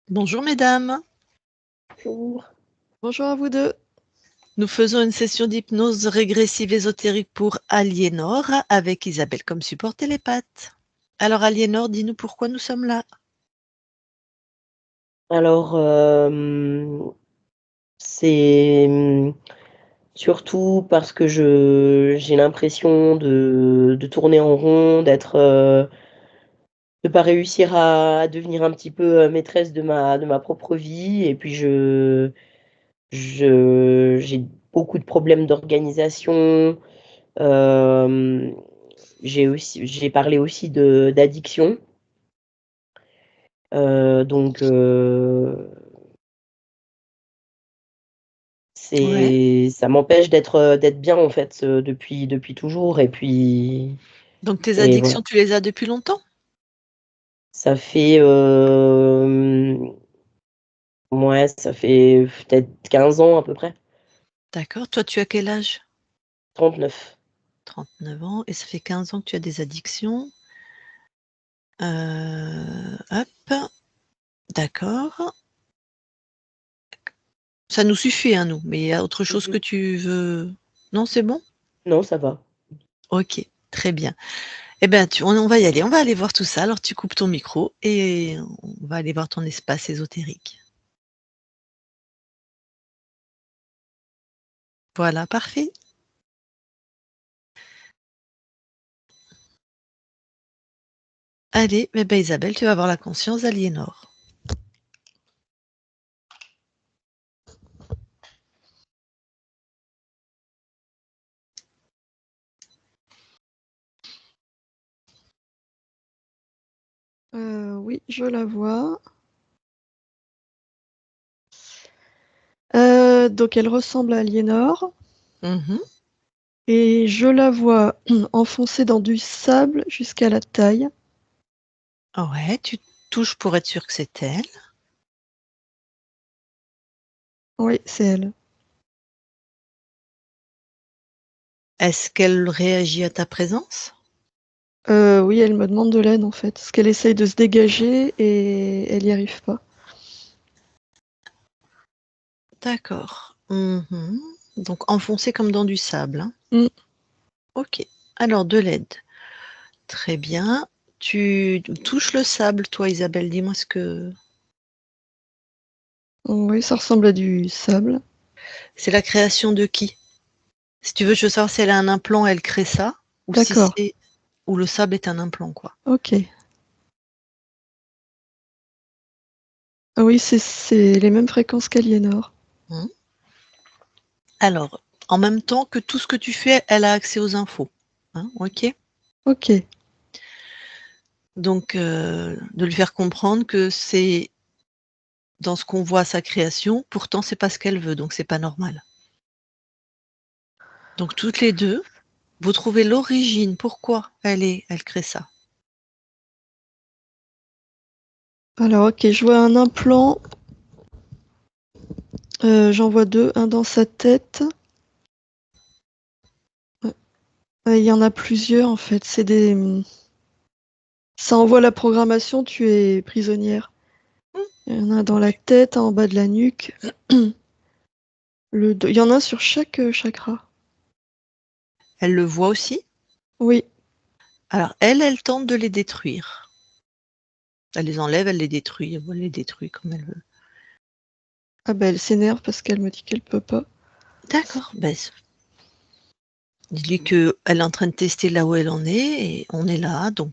Bonjour mesdames, Bonjour. Bonjour à vous deux. nous faisons une session d'hypnose régressive ésotérique pour Aliénor avec Isabelle comme support télépathe. Alors Aliénor, dis-nous pourquoi nous sommes là. Alors, c'est surtout parce que j'ai l'impression de tourner en rond, de pas réussir à devenir un petit peu maîtresse de ma propre vie. Et puis, j'ai beaucoup de problèmes d'organisation. Euh, j'ai parlé aussi d'addiction. Donc, Ouais. ça m'empêche d'être bien en fait depuis toujours. Et puis Donc tes et voilà. addictions, tu les as depuis longtemps? Ça fait ouais, ça fait peut-être 15 ans à peu près. D'accord. Toi, tu as quel âge? 39. 39 ans. Et ça fait 15 ans que tu as des addictions. Hop. D'accord. Ça nous suffit, hein, nous. Mais il y a autre chose que tu veux? Non, c'est bon? Non, ça va. Ok, très bien. Eh bien, on va y aller. On va aller voir tout ça. Alors, tu coupes ton micro et on va aller voir ton espace ésotérique. Voilà, parfait. Allez, eh ben, Isabelle, tu vas avoir la conscience d'Aliénor. Oui, je la vois. Donc elle ressemble à Aliénor Mhm. et je la vois enfoncée dans du sable jusqu'à la taille. Ouais, tu touches pour être sûr que c'est elle. Oui, c'est elle. Est-ce qu'elle réagit à ta présence? Oui, elle me demande de l'aide en fait, parce qu'elle essaye de se dégager et elle n'y arrive pas. D'accord. Mhm. Donc enfoncé comme dans du sable, hein. Mm. Ok. Alors de l'aide. Très bien. Tu touches le sable, toi, Isabelle. Dis-moi ce que. Oui, ça ressemble à du sable. C'est la création de qui? Si tu veux, je veux savoir si elle a un implant, elle crée ça, ou si D'accord. c'est ou le sable est un implant, quoi. Ok. Ah oui, c'est les mêmes fréquences qu'Aliénor. Mhm. Alors, en même temps que tout ce que tu fais, elle a accès aux infos. Hein, ok? Ok. Donc, de lui faire comprendre que c'est dans ce qu'on voit sa création, pourtant c'est pas ce qu'elle veut, donc c'est pas normal. Donc toutes les deux, vous trouvez l'origine, pourquoi elle crée ça. Alors ok, je vois un implant. J'en vois deux, un dans sa tête. Il y en a plusieurs en fait. Ça envoie la programmation, tu es prisonnière. Il y en a dans la tête, en bas de la nuque. Il y en a sur chaque chakra. Elle le voit aussi. Oui. Alors elle tente de les détruire. Elle les enlève, elle les détruit, elle les détruit comme elle veut. Ah bah elle s'énerve parce qu'elle me dit qu'elle peut pas. D'accord, ben, dis-lui qu'elle est en train de tester là où elle en est, et on est là, donc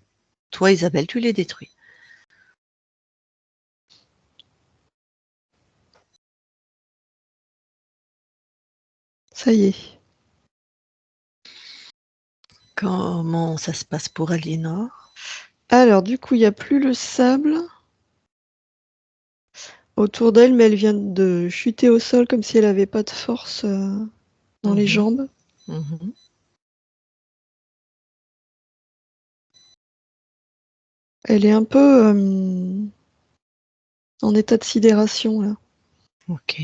toi Isabelle, tu les détruis. Ça y est. Comment ça se passe pour Aliénor? Alors du coup, il n'y a plus le sable autour d'elle, mais elle vient de chuter au sol comme si elle n'avait pas de force dans les Mhm, jambes. mhm. Elle est un peu en état de sidération là. Ok.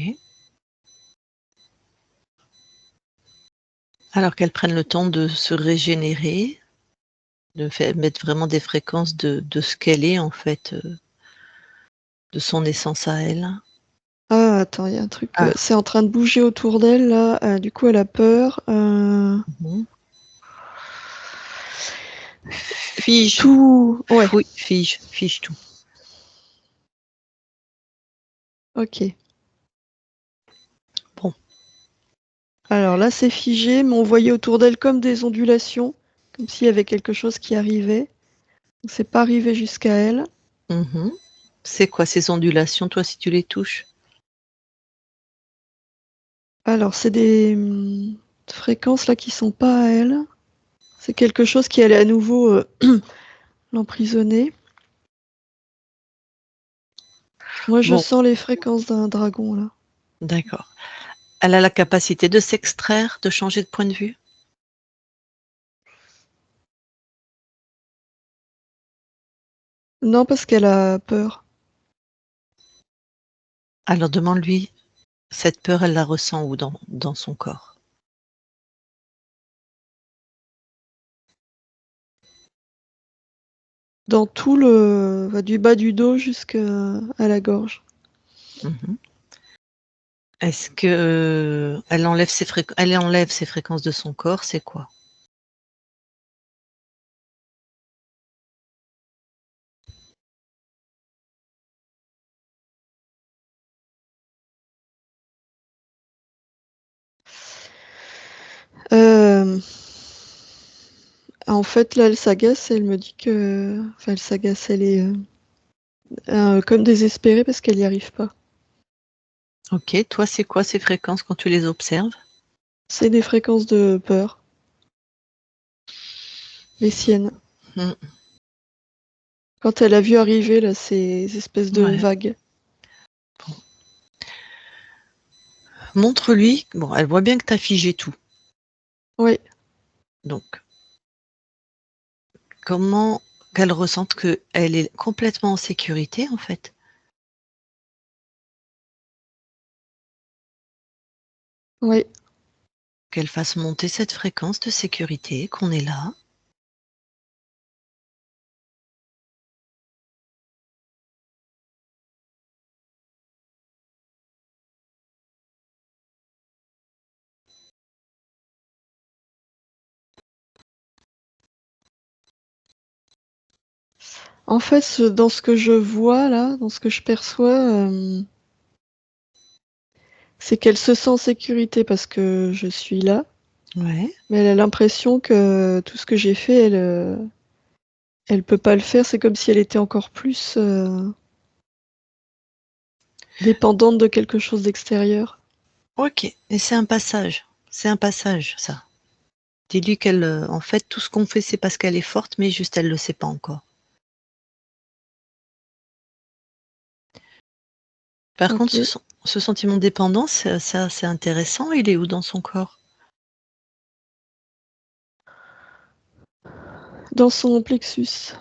Alors qu'elle prenne le temps de se régénérer, de mettre vraiment des fréquences de ce qu'elle est en fait, de son essence à elle. Ah, attends, il y a un truc. Ah. C'est en train de bouger autour d'elle, là. Du coup, elle a peur. Mhm. Fige. Tout. Ouais, Oui, fige tout. ok. Bon. Alors là, c'est figé, mais on voyait autour d'elle comme des ondulations, comme s'il y avait quelque chose qui arrivait. Donc, c'est pas arrivé jusqu'à elle. Mhm. C'est quoi ces ondulations, toi, si tu les touches? Alors, c'est des fréquences là qui sont pas à elle. C'est quelque chose qui allait à nouveau l'emprisonner. Moi, je Bon, sens les fréquences d'un dragon là. d'accord. Elle a la capacité de s'extraire, de changer de point de vue? Non, parce qu'elle a peur. Alors demande-lui, cette peur, elle la ressent où dans son corps? Dans tout le, du bas du dos jusqu'à la gorge. Mhm. Est-ce que elle enlève ses fréquences de son corps, c'est quoi? Euh, En fait, là, elle s'agace et elle me dit que. Enfin, elle s'agace, elle est comme désespérée parce qu'elle n'y arrive pas. Ok, toi, c'est quoi ces fréquences quand tu les observes? C'est des fréquences de peur, les siennes. Hmm. Quand elle a vu arriver là, ces espèces de Ouais. vagues. Bon. Montre-lui, bon, elle voit bien que tu as figé tout. Oui, Donc, comment qu'elle ressente qu'elle est complètement en sécurité, en fait? oui. Qu'elle fasse monter cette fréquence de sécurité, qu'on est là. En fait, dans ce que je vois là, dans ce que je perçois, c'est qu'elle se sent en sécurité parce que je suis là, Ouais. mais elle a l'impression que tout ce que j'ai fait, elle peut pas le faire. C'est comme si elle était encore plus dépendante de quelque chose d'extérieur. Ok. Et c'est un passage. C'est un passage, ça. Dis-lui qu'elle, en fait, tout ce qu'on fait, c'est parce qu'elle est forte, mais juste elle le sait pas encore. Par contre, Ok. ce sentiment de dépendance, ça, c'est intéressant. Il est où dans son corps? Dans son plexus.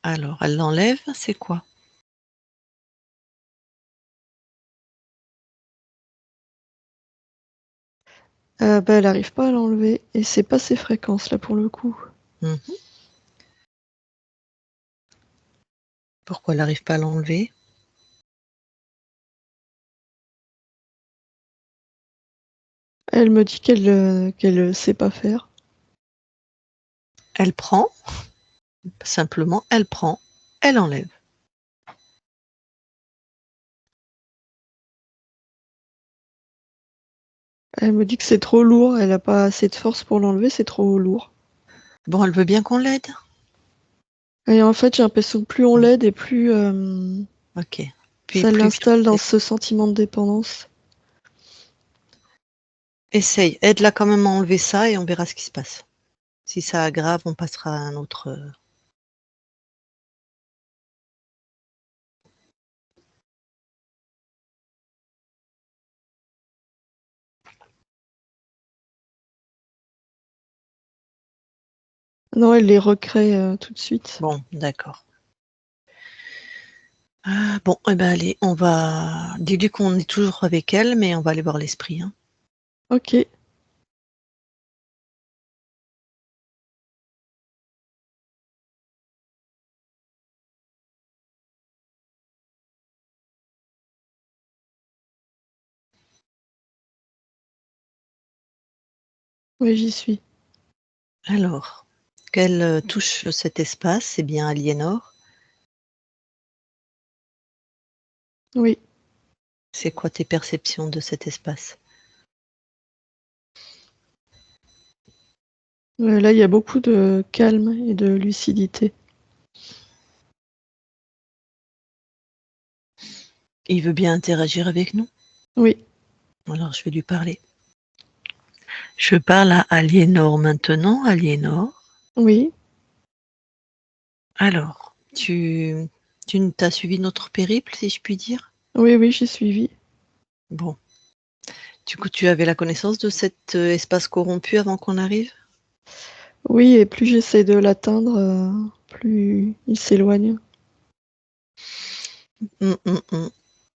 Alors, elle l'enlève, c'est quoi? Bah, elle arrive pas à l'enlever et c'est pas ses fréquences là pour le coup. Mhm. Pourquoi elle n'arrive pas à l'enlever? Elle me dit qu'elle sait pas faire. Elle prend, simplement, elle prend, elle enlève. Elle me dit que c'est trop lourd, elle a pas assez de force pour l'enlever, c'est trop lourd. Bon, elle veut bien qu'on l'aide? Et en fait, j'ai l'impression que plus on l'aide et plus Ok. Puis ça plus l'installe dans ce sentiment de dépendance. essaye, aide-la quand même à enlever ça et on verra ce qui se passe. Si ça aggrave, on passera à un autre. Non, elle les recrée tout de suite. Bon, d'accord. Ah, bon, eh ben allez, on va. Dis-lui qu'on est toujours avec elle, mais on va aller voir l'esprit, hein. Ok. Oui, j'y suis. Alors, qu'elle touche cet espace, c'est bien Aliénor. Oui. C'est quoi tes perceptions de cet espace? Là, il y a beaucoup de calme et de lucidité. Il veut bien interagir avec nous? Oui. Alors, je vais lui parler. Je parle à Aliénor maintenant. Aliénor. Oui. Alors, tu t'as suivi notre périple, si je puis dire? Oui, oui, j'ai suivi. Bon. Du coup, tu avais la connaissance de cet espace corrompu avant qu'on arrive? Oui, et plus j'essaie de l'atteindre, plus il s'éloigne.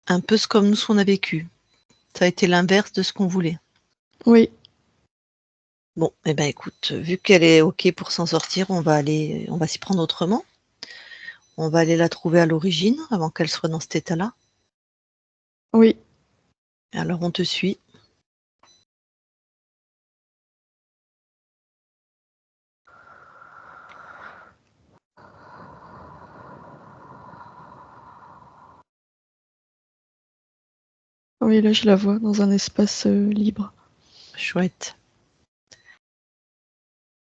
Un peu comme nous, ce qu'on a vécu. Ça a été l'inverse de ce qu'on voulait. Oui. Bon, eh ben écoute, vu qu'elle est OK pour s'en sortir, on va s'y prendre autrement. On va aller la trouver à l'origine avant qu'elle soit dans cet état-là. Oui. Alors on te suit. Oui, là, je la vois dans un espace libre. Chouette.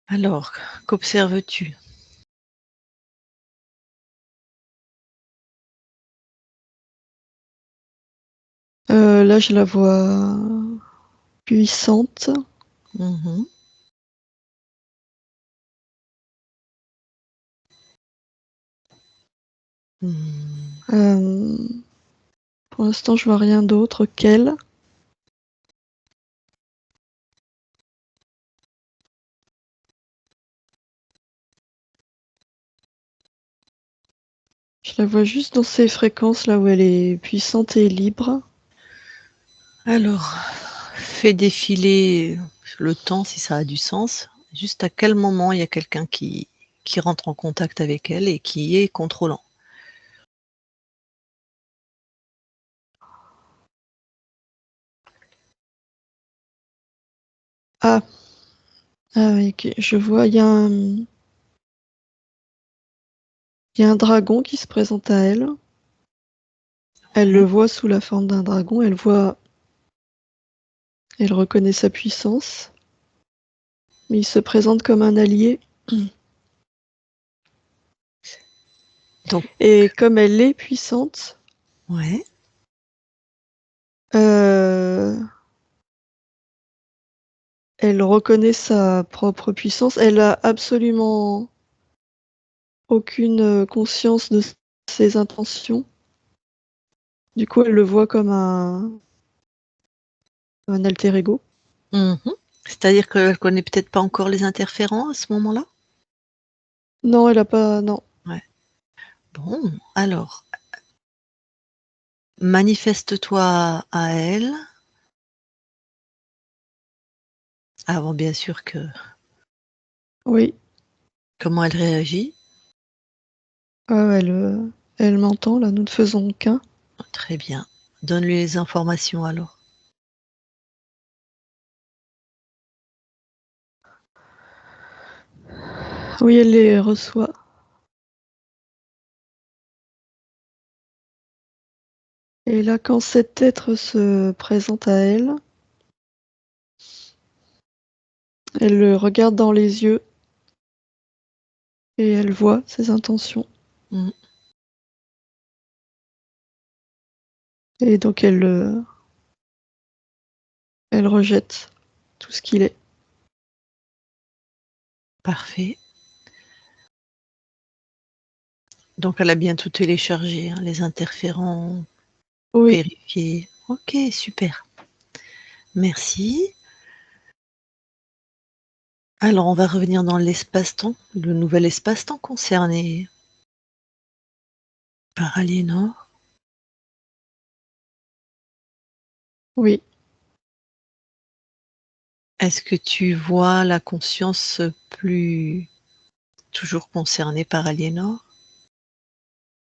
Alors, qu'observes-tu? Là, je la vois puissante. Mmh. Mmh. Pour l'instant, je vois rien d'autre qu'elle. Je la vois juste dans ses fréquences, là où elle est puissante et libre. Alors, fais défiler le temps si ça a du sens. Juste à quel moment il y a quelqu'un qui rentre en contact avec elle et qui est contrôlant? Ah, ah oui, ok, je vois, il y a un dragon qui se présente à elle. Elle le Ouais. voit sous la forme d'un dragon, elle reconnaît sa puissance, mais il se présente comme un allié. Donc Et comme elle est puissante, ouais. euh, elle reconnaît sa propre puissance. Elle a absolument aucune conscience de ses intentions. Du coup, elle le voit comme un alter ego. Mmh. C'est-à-dire qu'elle connaît peut-être pas encore les interférents à ce moment-là? Non, elle a pas. Non. Ouais. Bon, alors, manifeste-toi à elle, avant bien sûr que Oui. comment elle réagit? Elle m'entend, là, nous ne faisons qu'un. Très bien. Donne-lui les informations alors. Oui, elle les reçoit. Et là, quand cet être se présente à elle, elle le regarde dans les yeux et elle voit ses intentions. Mmh. Et donc elle rejette tout ce qu'il est. Parfait. Donc elle a bien tout téléchargé, hein, les interférents Oui, vérifiés. OK, super. Merci. Alors on va revenir dans l'espace-temps, le nouvel espace-temps concerné par Aliénor. oui, Est-ce que tu vois la conscience plus toujours concernée par Aliénor?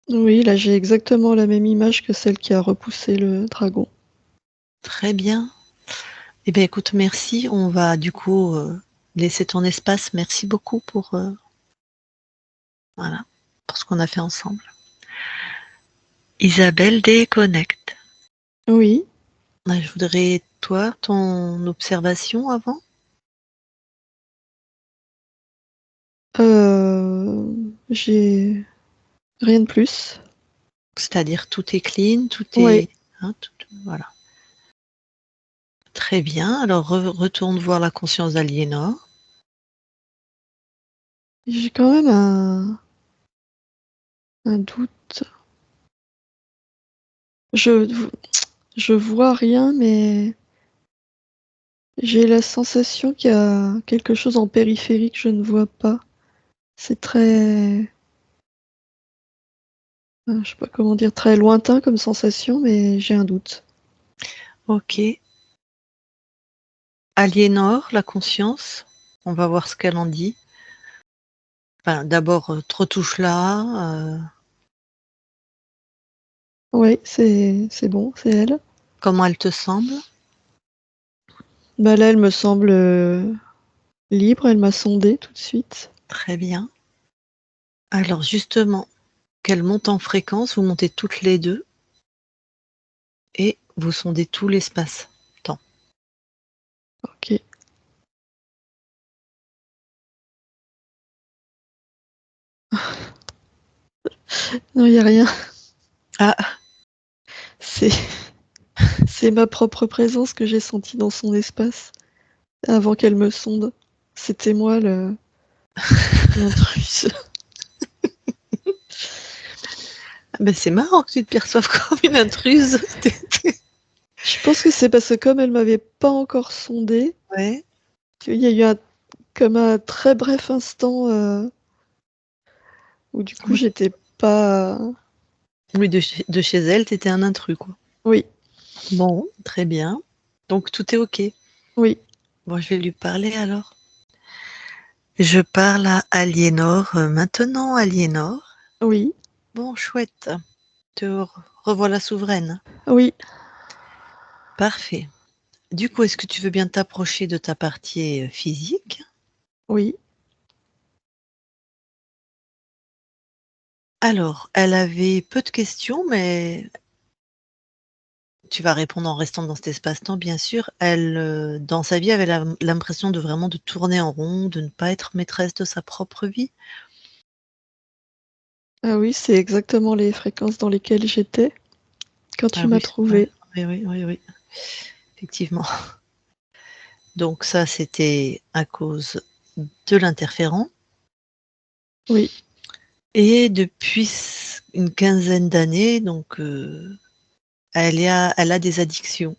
oui, là j'ai exactement la même image que celle qui a repoussé le dragon. Très bien. Eh bien, écoute, merci. On va du coup laisser ton espace. Merci beaucoup voilà, pour ce qu'on a fait ensemble. Isabelle déconnecte. Oui. Je voudrais, toi, ton observation avant. J'ai rien de plus. C'est-à-dire tout est clean, tout Oui. est... hein, voilà. Très bien. Alors, retourne voir la conscience d'Aliénor. J'ai quand même un doute. Je vois rien, mais j'ai la sensation qu'il y a quelque chose en périphérie que je ne vois pas. C'est très, je sais pas comment dire, très lointain comme sensation, mais j'ai un doute. Ok. Aliénor, la conscience. On va voir ce qu'elle en dit. Enfin, d'abord, te retouche là. Oui, c'est bon, c'est elle. Comment elle te semble? Bah là, elle me semble libre, elle m'a sondé tout de suite. Très bien. Alors, justement, qu'elle monte en fréquence, vous montez toutes les deux et vous sondez tout l'espace-temps. Ok. Non, il n'y a rien. Ah, C'est c'est ma propre présence que j'ai sentie dans son espace avant qu'elle me sonde. C'était moi l'intruse. ben c'est marrant que tu te perçoives comme une intruse. Je pense que c'est parce que comme elle m'avait pas encore sondé, Ouais. il y a eu comme un très bref instant où du coup Oui, j'étais pas. oui, de chez elle, t'étais un intrus, quoi. Oui, Bon, très bien. Donc, tout est OK. oui, Bon, je vais lui parler alors. Je parle à Aliénor maintenant, Aliénor. oui, Bon, chouette. Te revoilà souveraine. oui, Parfait. Du coup, est-ce que tu veux bien t'approcher de ta partie physique? oui. Alors, elle avait peu de questions, mais tu vas répondre en restant dans cet espace-temps, bien sûr. Elle, dans sa vie, avait l'impression de vraiment de tourner en rond, de ne pas être maîtresse de sa propre vie. Ah oui, c'est exactement les fréquences dans lesquelles j'étais quand Ah tu m'as oui, ouais, trouvé. oui, oui, oui, oui, effectivement. Donc ça, c'était à cause de l'interférent. Oui, Et depuis une quinzaine d'années, donc elle a des addictions.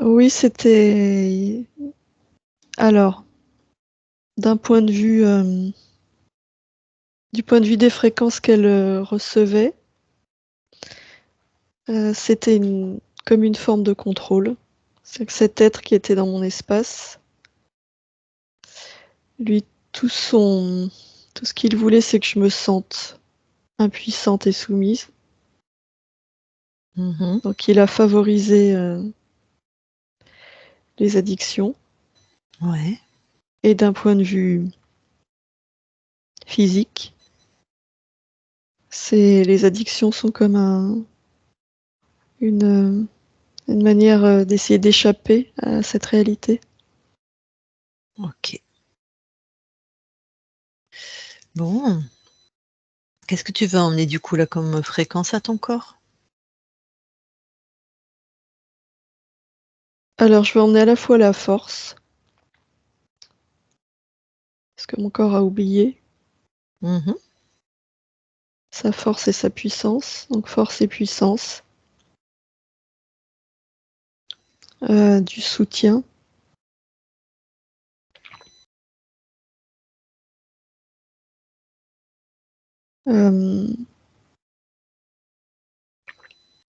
oui, c'était. Alors, d'un point de vue, du point de vue des fréquences qu'elle recevait, c'était comme une forme de contrôle. C'est que cet être qui était dans mon espace, lui, tout ce qu'il voulait, c'est que je me sente impuissante et soumise. Mhm. Donc, il a favorisé les addictions. Ouais, Et d'un point de vue physique, les addictions sont comme une, une manière d'essayer d'échapper à cette réalité. ok. Bon, qu'est-ce que tu veux emmener du coup là comme fréquence à ton corps? Alors, je vais emmener à la fois la force, parce que mon corps a oublié Mhm. sa force et sa puissance, donc force et puissance, du soutien, euh,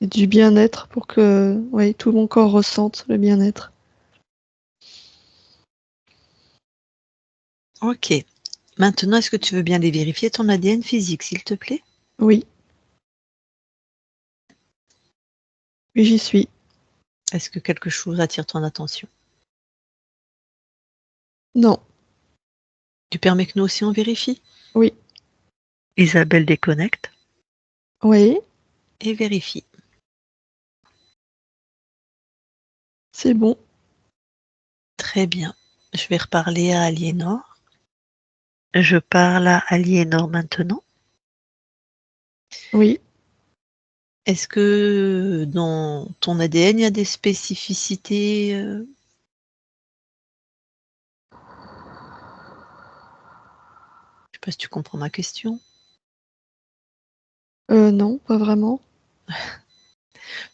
et du bien-être pour que ouais, tout mon corps ressente le bien-être. OK. Maintenant, est-ce que tu veux bien aller vérifier ton ADN physique, s'il te plaît? Oui. Oui, j'y suis. Est-ce que quelque chose attire ton attention? Non. Tu permets que nous aussi on vérifie? Oui. Isabelle déconnecte Oui, et vérifie. c'est bon. Très bien. Je vais reparler à Aliénor. Je parle à Aliénor maintenant. Oui. Est-ce que dans ton ADN, il y a des spécificités, je sais pas si tu comprends ma question? Non, pas vraiment.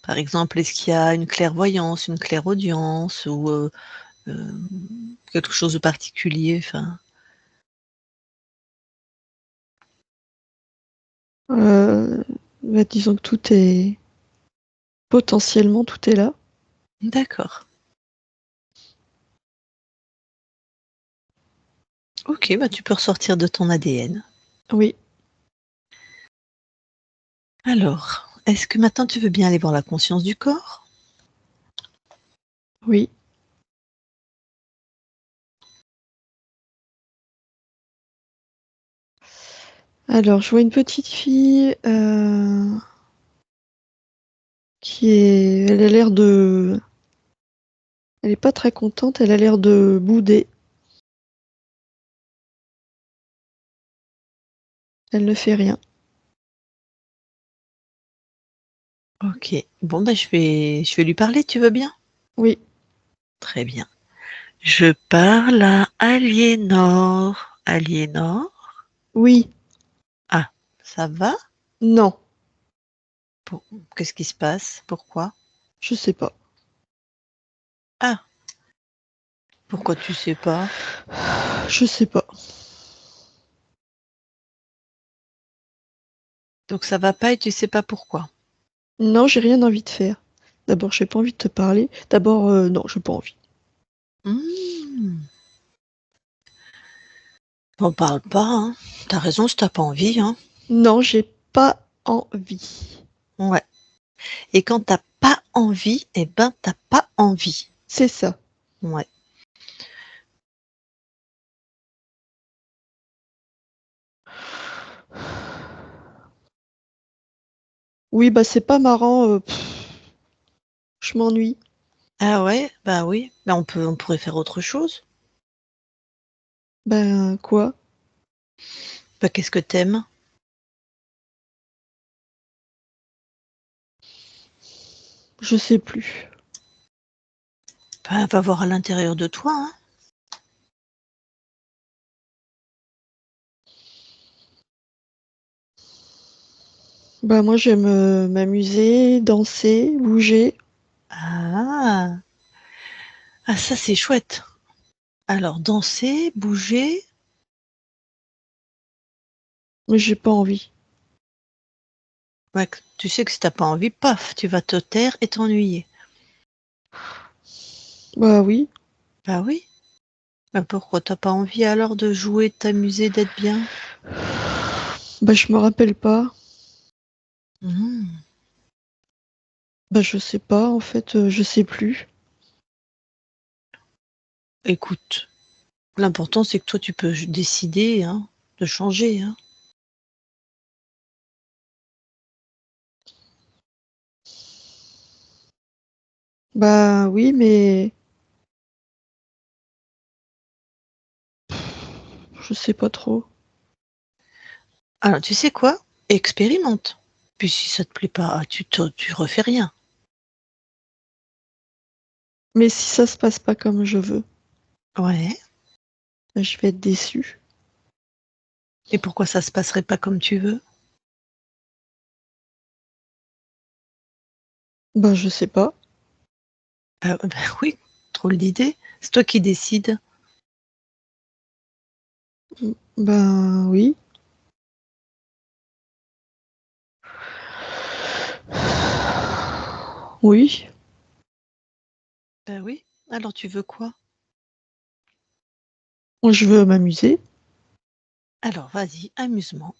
Par exemple, est-ce qu'il y a une clairvoyance, une clairaudience ou, quelque chose de particulier? Enfin, Disons que potentiellement, tout est là. d'accord. OK, bah, tu peux ressortir de ton ADN. Oui. Alors, est-ce que maintenant tu veux bien aller voir la conscience du corps? Oui. Alors, je vois une petite fille, elle a l'air de elle est pas très contente, elle a l'air de bouder. Elle ne fait rien. OK. Bon, bah, je vais lui parler, tu veux bien? Oui. Très bien. Je parle à Aliénor. Aliénor? Oui. Ah, ça va? Non. Pour qu'est-ce qui se passe? Pourquoi? Je sais pas. Ah, pourquoi tu sais pas? Je sais pas. Donc ça va pas et tu sais pas pourquoi? Non, j'ai rien envie de faire. D'abord, j'ai pas envie de te parler. D'abord, non, j'ai pas envie. Mmh. M'en parle pas, hein. Tu raison si tu pas envie, hein. Non, j'ai pas envie. Ouais, et quand t'as pas envie, et ben, t'as pas envie. C'est ça. Ouais. Oui, bah, c'est pas marrant, je m'ennuie. Ah ouais? Bah oui, bah on pourrait faire autre chose. Ben, quoi? Bah, qu'est-ce que t'aimes? Je sais plus. Bah, va voir à l'intérieur de toi, hein. Bah, moi, j'aime, m'amuser, danser, bouger, Ah! Ah ça, c'est chouette. Alors danser, bouger, mais j'ai pas envie. ouais, q tu sais que si t'as pas envie, paf, tu vas te taire et t'ennuyer. Bah, oui. Bah oui. Bah, pourquoi t'as pas envie alors de jouer, de t'amuser, d'être bien? Bah, je me rappelle pas. Mmh. Bah, je sais pas, en fait, je sais plus. Écoute, l'important c'est que toi tu peux décider, hein, de changer, hein. Bah, oui, mais je sais pas trop. Alors tu sais quoi? Expérimente. Puis si ça te plaît pas, tu refais rien. Mais si ça se passe pas comme je veux, Ouais, bah, je vais être déçue. et pourquoi ça se passerait pas comme tu veux? Bah, je sais pas. Bah oui, drôle d'idée. C'est toi qui décides. Ben, oui. Oui. Bah oui, alors tu veux quoi? Moi, je veux m'amuser. Alors, vas-y, amusement.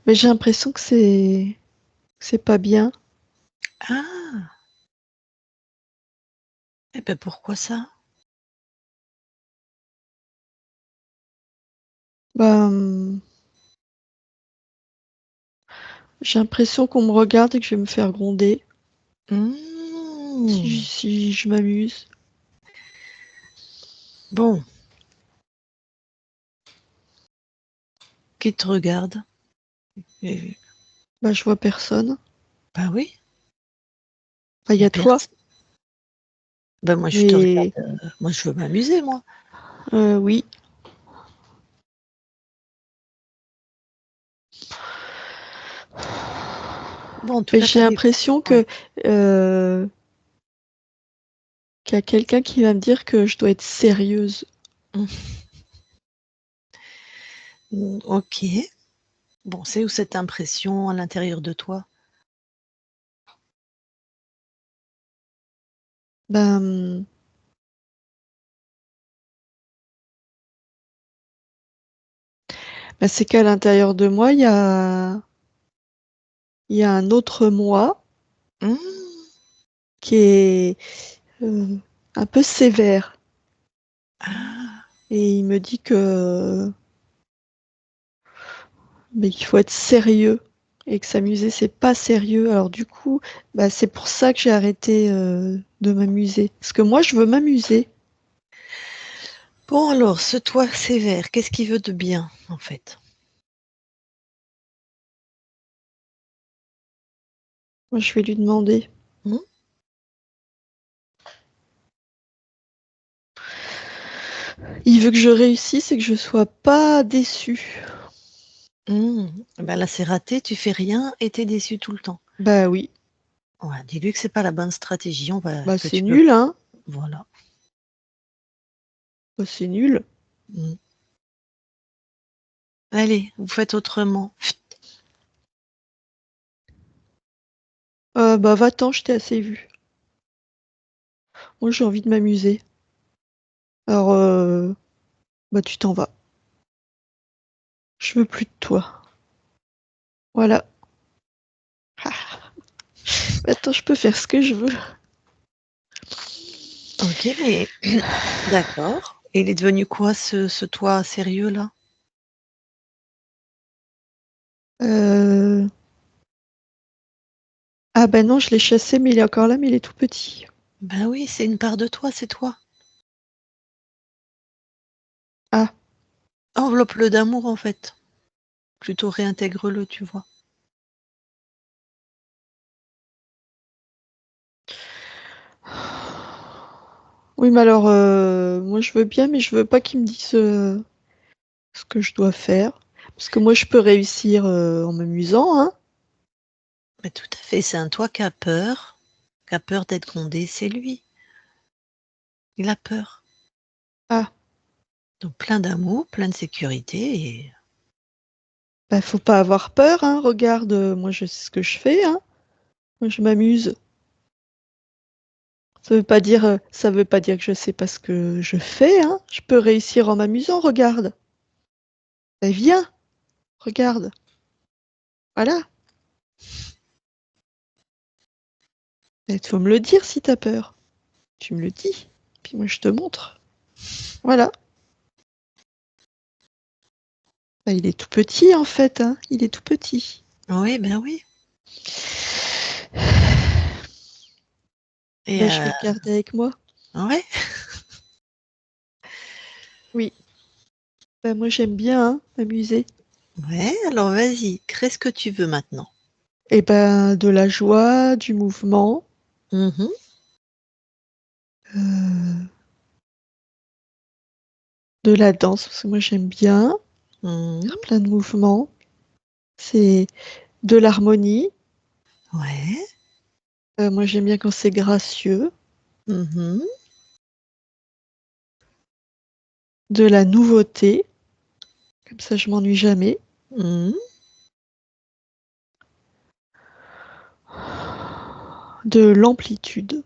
Mais j'ai l'impression que c'est pas bien. Ah, eh ben pourquoi ça? Ben, j'ai l'impression qu'on me regarde et que je vais me faire gronder Mmh. si je m'amuse. Bon, qui te regarde? Et Ben, je vois personne. bah oui, Ben, il il y y a a toi, personne. Ben moi je te mais regarde, moi je veux m'amuser moi. oui. Bon, en tout Mais cas, j'ai tu as des l'impression ouais. que euh, qu'il y a quelqu'un qui va me dire que je dois être sérieuse. OK. Bon, c'est où cette impression à l'intérieur de toi? Ben, c'est qu'à l'intérieur de moi, il y a un autre moi Mmh. qui est euh, un peu sévère. Ah, Et il me dit que mais qu'il faut être sérieux et que s'amuser, c'est pas sérieux. Alors du coup, c'est pour ça que j'ai arrêté de m'amuser. Parce que moi, je veux m'amuser. bon alors ce toi sévère, qu'est-ce qu'il veut de bien en fait? Moi, je vais lui demander. Mmh? Il veut que je réussisse et que je sois pas déçue. Mmh. Bah là, c'est raté, tu fais rien et tu es déçu tout le temps. Bah oui, Ouais, dis-lui que c'est pas la bonne stratégie, que c'est tu peux nul, hein. voilà. Bah, c'est nul. Mmh. Allez, vous faites autrement. Bah va-t'en, je t'ai assez vu. Moi, j'ai envie de m'amuser. Alors, bah tu t'en vas. Je veux plus de toi. Voilà. Ah, maintenant, je peux faire ce que je veux. OK, mais d'accord. Et il est devenu quoi ce toi sérieux là? Euh, Ah bah non, je l'ai chassé, mais il est encore là, mais il est tout petit. Ben oui, c'est une part de toi, c'est toi. Ah, Enveloppe-le d'amour en fait. Plutôt réintègre-le, tu vois? oui, mais alors, moi je veux bien, mais je veux pas qu'il me dise ce que je dois faire. Parce que moi je peux réussir en m'amusant, hein. Mais tout à fait, c'est un toi qui a peur d'être grondé, c'est lui. Il a peur. Ah, Donc plein d'amour, plein de sécurité et bah faut pas avoir peur, hein. Regarde, moi je sais ce que je fais, hein. Moi je m'amuse. Ça veut pas dire que je sais pas ce que je fais, hein. Je peux réussir en m'amusant, regarde. Bah viens, regarde. Voilà. Il faut me le dire si t'as peur. Tu me le dis. Puis moi je te montre. Voilà. Bah, il est tout petit en fait, hein. Il est tout petit. oui, ben oui. Et Bah, je vais le garder avec moi. ouais, Oui. Bah, moi j'aime bien hein, m'amuser. ouais, alors vas-y, crée ce que tu veux maintenant. Et ben de la joie, du mouvement, Mmh. euh, de la danse, parce que moi j'aime bien Mmh. faire plein de mouvements. C'est de l'harmonie. Ouais. Moi j'aime bien quand c'est gracieux. Mmh. De la nouveauté. Comme ça je m'ennuie jamais. Mmh. de l'amplitude.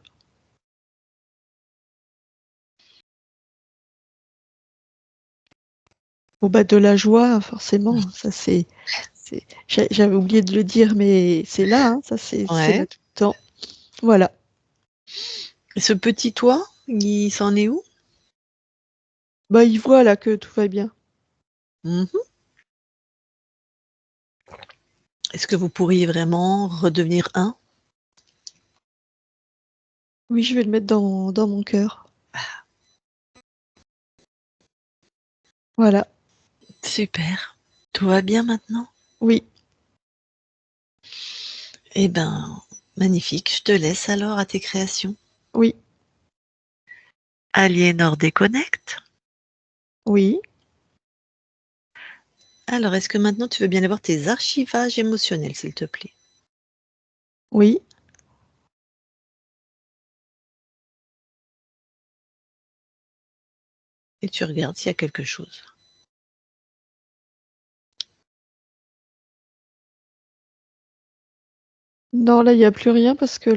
Bon, bah, de la joie, forcément, ça j'avais oublié de le dire, mais c'est là, hein, ça c'est Ouais. là tout le temps. Voilà. Et ce petit toit, il s'en est où? Bah, il voit là que tout va bien. Mhm. Est-ce que vous pourriez vraiment redevenir un? Oui, je vais le mettre dans mon cœur. Voilà. Super. Tout va bien maintenant? Oui. Eh ben, magnifique. Je te laisse alors à tes créations. Oui. Aliénor déconnecte. Oui. Alors, est-ce que maintenant tu veux bien aller voir tes archivages émotionnels, s'il te plaît? Oui. Et tu regardes s'il y a quelque chose. Non, là, il n'y a plus rien parce que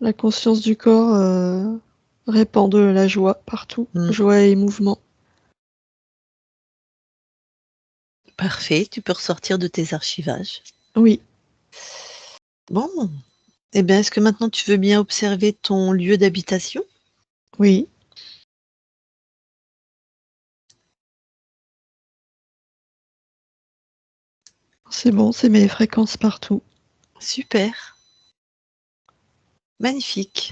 la conscience du corps répand de la joie partout. Mm. Joie et mouvement. Parfait, tu peux ressortir de tes archivages. Oui. Bon, eh bien, est-ce que maintenant tu veux bien observer ton lieu d'habitation? Oui. C'est bon, c'est mes fréquences partout. Super, magnifique.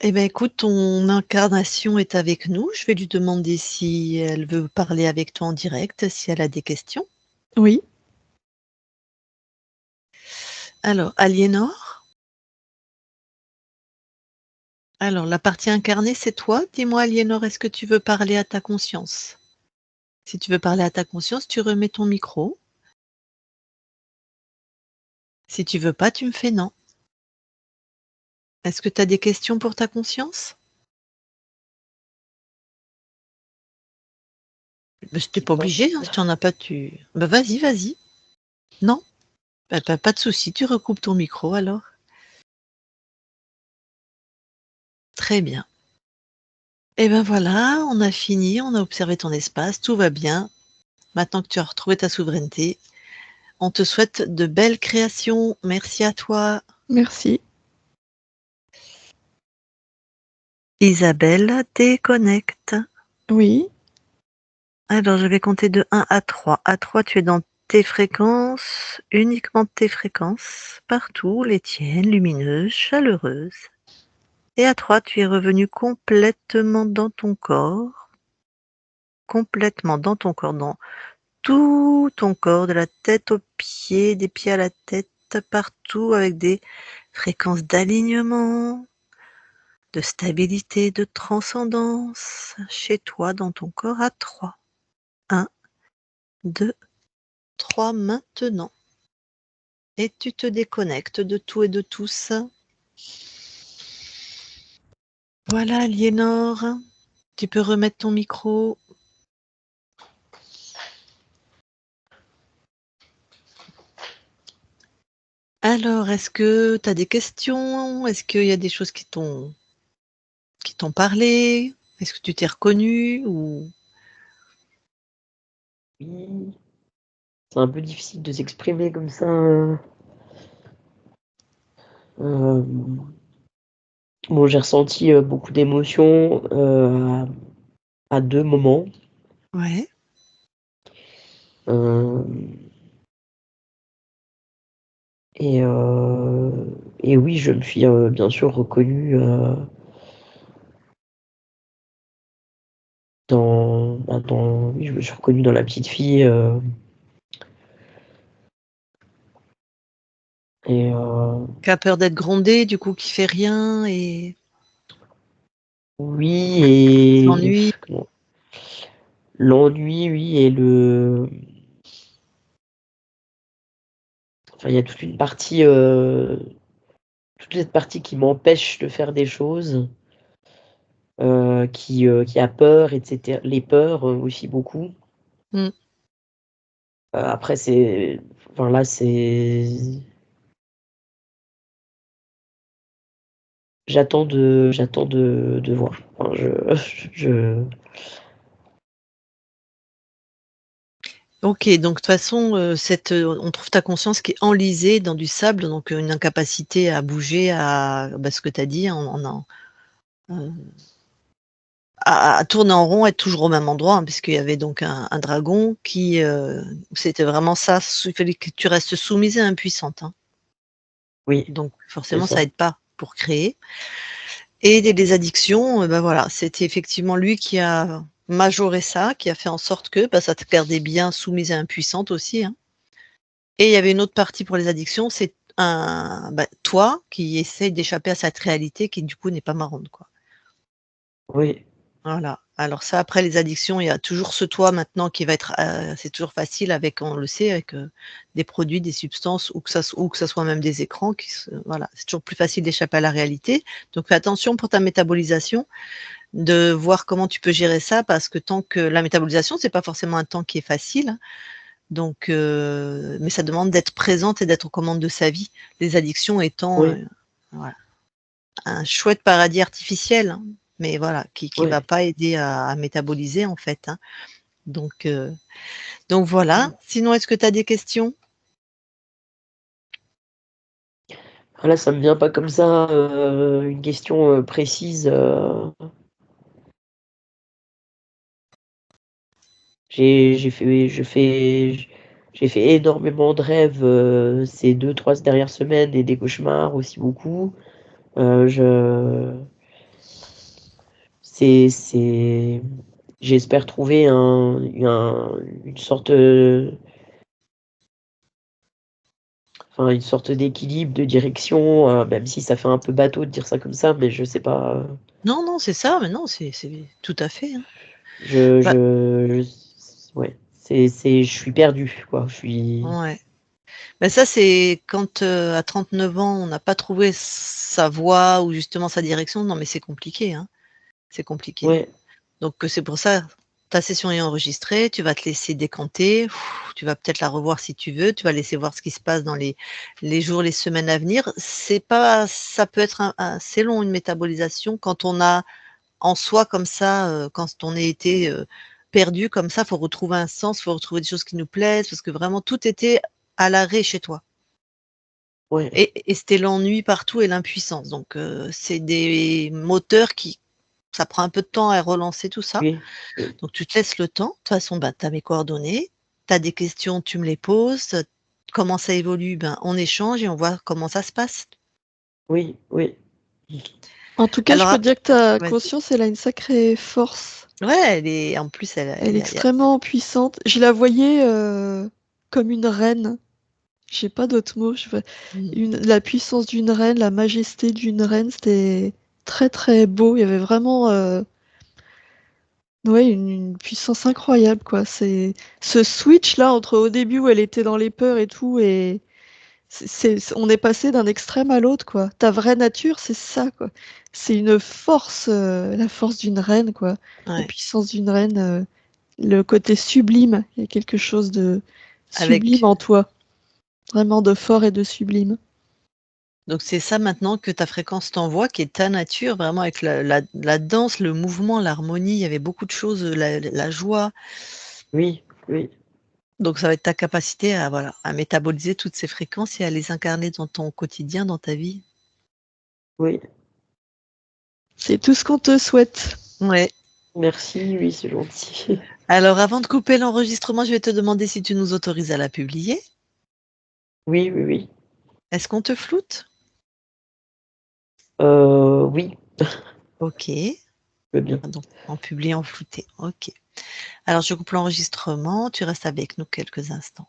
Eh bien, écoute, ton incarnation est avec nous. Je vais lui demander si elle veut parler avec toi en direct, si elle a des questions. Oui. Alors, Aliénor? Alors, la partie incarnée, c'est toi. Dis-moi, Aliénor, est-ce que tu veux parler à ta conscience? Si tu veux parler à ta conscience, tu remets ton micro. Si tu veux pas, tu me fais non. Est-ce que tu as des questions pour ta conscience? Bah, c'était pas Non. obligé, hein, si tu en as pas, tu. Bah vas-y, vas-y. Non? Bah, pas de souci, tu recoupes ton micro alors. Très bien. Et ben voilà, on a fini, on a observé ton espace, tout va bien. Maintenant que tu as retrouvé ta souveraineté, on te souhaite de belles créations. Merci à toi. Merci. Isabelle déconnecte. Oui. Alors, je vais compter de 1 à 3. À 3, tu es dans tes fréquences, uniquement tes fréquences, partout, les tiennes, lumineuses, chaleureuses. Et à 3, tu es revenu complètement dans ton corps, dans tout ton corps, de la tête aux pieds, des pieds à la tête, partout avec des fréquences d'alignement, de stabilité, de transcendance, chez toi, dans ton corps, à 3. 1, 2, 3 maintenant. Et tu te déconnectes de tout et de tous. Voilà, Aliénor, tu peux remettre ton micro. Alors, est-ce que tu as des questions? Est-ce qu'il y a des choses qui t'ont parlé? Est-ce que tu t'es reconnu ou Oui. C'est un peu difficile de s'exprimer comme ça. Bon, j'ai ressenti beaucoup d'émotions à deux moments. Ouais, Euh, et, et oui, je me suis bien sûr reconnue oui, je me suis reconnue dans la petite fille. Et qui a peur d'être grondée, du coup qui fait rien et oui, qui et s'ennuie. comment- l'ennui, oui, et enfin, il y a toute cette partie qui m'empêche de faire des choses, qui a peur, etc. Les peurs aussi beaucoup. Mmh. Après, enfin là, c'est j'attends de voir. Enfin, je OK, donc de toute façon, on trouve ta conscience qui est enlisée dans du sable, donc une incapacité à bouger, ce que tu as dit, à tourner en rond, être toujours au même endroit, hein, puisqu'il y avait donc un dragon qui, c'était vraiment ça, il fallait que tu restes soumise et impuissante, hein. oui, Donc c'est forcément, ça. ça aide pas pour créer. Et les addictions, voilà, c'était effectivement lui qui a majoré ça, qui a fait en sorte que, ça te gardait bien soumise et impuissante aussi, hein. Et il y avait une autre partie pour les addictions, c'est toi qui essaye d'échapper à cette réalité qui du coup n'est pas marrante, quoi. Oui, Voilà. Alors ça, après les addictions, il y a toujours ce toi maintenant qui va être, c'est toujours facile avec, on le sait, avec, des produits, des substances ou que ça soit même des écrans voilà, c'est toujours plus facile d'échapper à la réalité. Donc fais attention pour ta métabolisation, de voir comment tu peux gérer ça parce que tant que la métabolisation, c'est pas forcément un temps qui est facile, hein. Donc mais ça demande d'être présente et d'être aux commandes de sa vie. Les addictions étant, oui, voilà, un chouette paradis artificiel, hein, mais voilà, qui va oui. pas aider à métaboliser en fait, hein. Donc heu, donc voilà. Mmh. Sinon, est-ce que tu as des questions? Ah là, ça me vient pas comme ça, une question, précise, j'ai fait énormément de rêves, ces 2-3 dernières semaines et des cauchemars aussi beaucoup. Je c'est j'espère trouver une sorte, une sorte d'équilibre, de direction, même si ça fait un peu bateau de dire ça comme ça, mais je sais pas, Non, non, c'est ça, mais non, c'est tout à fait, hein. je Bah, je ouais, je suis perdu, quoi. Je suis ouais. Bah, ça, c'est quand, à 39 ans, on n'a pas trouvé sa voie ou justement sa direction, non, mais c'est compliqué, hein, c'est compliqué. ouais, Donc c'est pour ça, ta session est enregistrée, tu vas te laisser décanter, tu vas peut-être la revoir si tu veux, tu vas laisser voir ce qui se passe dans les jours, les semaines à venir. C'est pas Ça peut être assez long une métabolisation quand on a en soi comme ça, quand on a été, perdu comme ça, faut retrouver un sens, faut retrouver des choses qui nous plaisent parce que vraiment tout était à l'arrêt chez toi ouais, et c'était l'ennui partout et l'impuissance donc c'est des moteurs qui ça prend un peu de temps à relancer tout ça. oui, oui, Donc tu te laisses le temps. De toute façon, tu as mes coordonnées. Tu as des questions, tu me les poses. Comment ça évolue? On échange et on voit comment ça se passe. oui, oui. En tout cas, je Alors peux ap dire que ta Vas-y. conscience, elle a une sacrée force. Ouais, elle est en plus, Elle il est y a extrêmement puissante. Je la voyais comme une reine. J'ai pas d'autres mots. mmh, La puissance d'une reine, la majesté d'une reine, c'était très très beau. Il y avait vraiment ouais, une puissance incroyable, quoi. C'est ce switch là entre au début où elle était dans les peurs et tout, et on est passé d'un extrême à l'autre, quoi. Ta vraie nature, c'est ça, quoi. C'est une force, la force d'une reine, quoi. La ouais, puissance d'une reine, le côté sublime. Il y a quelque chose de sublime avec en toi. Vraiment de fort et de sublime. donc c'est ça maintenant que ta fréquence t'envoie, qui est ta nature, vraiment avec la danse, le mouvement, l'harmonie. Il y avait beaucoup de choses, la joie. Oui, oui, Donc ça va être ta capacité à voilà, à métaboliser toutes ces fréquences et à les incarner dans ton quotidien, dans ta vie. oui. C'est tout ce qu'on te souhaite. Ouais. Merci, oui, c'est gentil. Alors avant de couper l'enregistrement, je vais te demander si tu nous autorises à la publier. Oui, oui, oui. Est-ce qu'on te floute? Oui, OK. je veux bien. Donc en publié, en flouté. OK. Alors je coupe l'enregistrement, tu restes avec nous quelques instants.